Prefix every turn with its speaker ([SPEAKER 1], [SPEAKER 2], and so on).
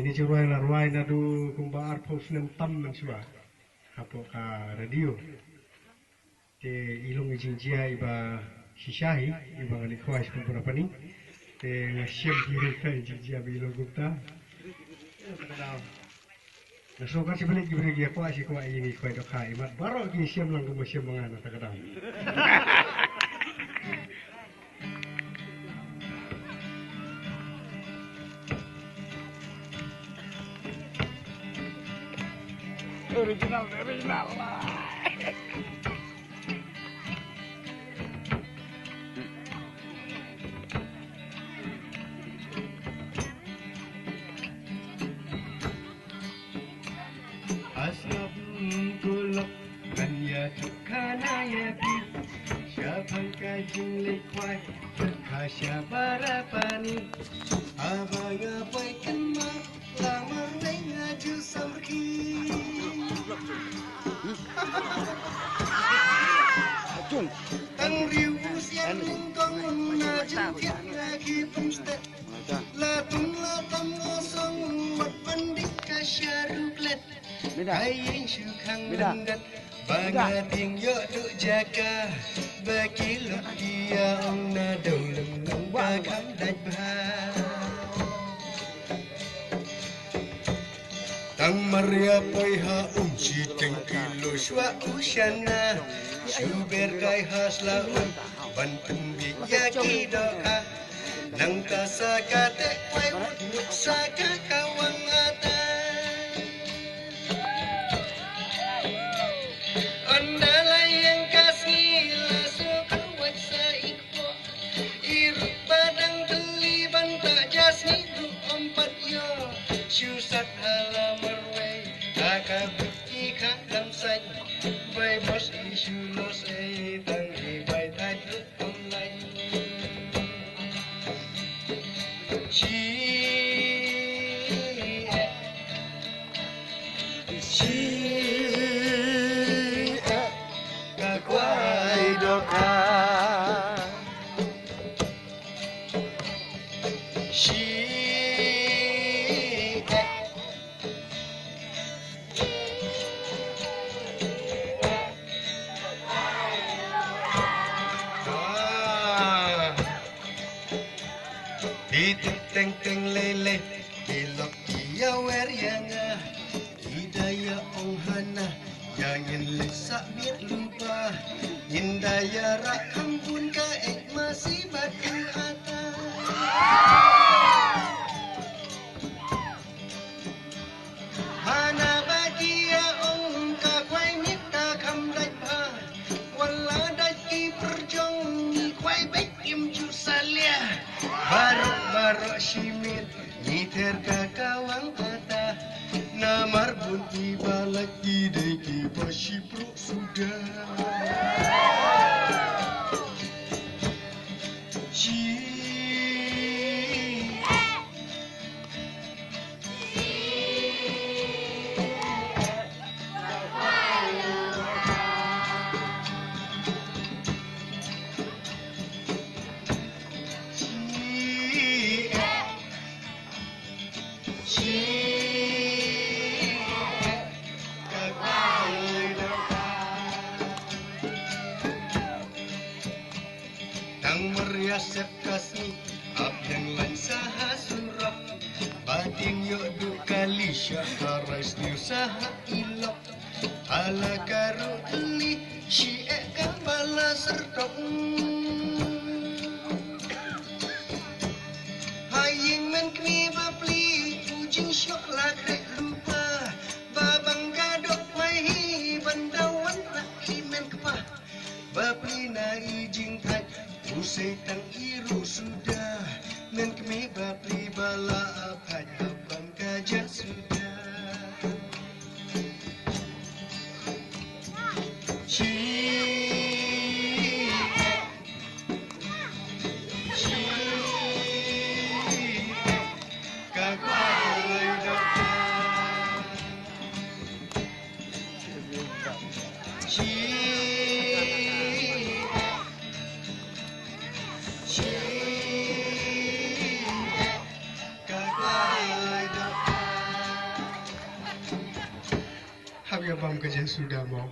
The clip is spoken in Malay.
[SPEAKER 1] ini curai larwai nadu kumbar pos nem tam mensua hapo ka radio te ilong jinjia iba shishahi iba ngani khwais kumpura pani te ngasiem diri ka jinjia bilong gupta nasoka si balik gibri gia kwa si kwa ini kwa do kai mat baro gi siem lang ko siem mangana ta kadang original lah. Asnaf kulak kanya tukana yapi siapang kajing likwai kasya barapani abang apai kema lama ngaju samki tang riu siang lingkong na jengkit lagi pemstek latung latang osong mat pandik kasyaruklet aying syukang mendat bangating yo duk jaga bagi luk dia ong na daulem nang bakam dajbah tang maria poiha umsi tengkilo swa usyana syuber kai hasla bantung biyaki doa nang tasaka te kwai nuksaka kawang ata ondala yang kasih lasuk waksa ikpo iruk badang beli banta jasni du ompat yo syusat halamar wei akabuki kadam sai bai bos isu los tang bai tajut online kakwai doka teng teng lele ilok dia wer yanga hidaya ong hana yang lesak biat lupa hindaya rak ampun ka masih batu ata hana bagia ong ka kwai mita kam dai pa wala dai ki perjong ni kwai baik im ju salia barok simit ngiter kakawang kata namar bunti balak ide ki pasi pro sudah Sep kasmi abdeng lan saha surap batin yo du kali syaharais ni saha ilok ala karu li syie kambala sertok haying men kni bapli ujing syok lakrek lupa babang gadok mai bandawan tak imen kepah bapli na ijing kai usai tang iru sudah men kami bapli bala apa abang kajak sudah kami abang kerja sudah mau.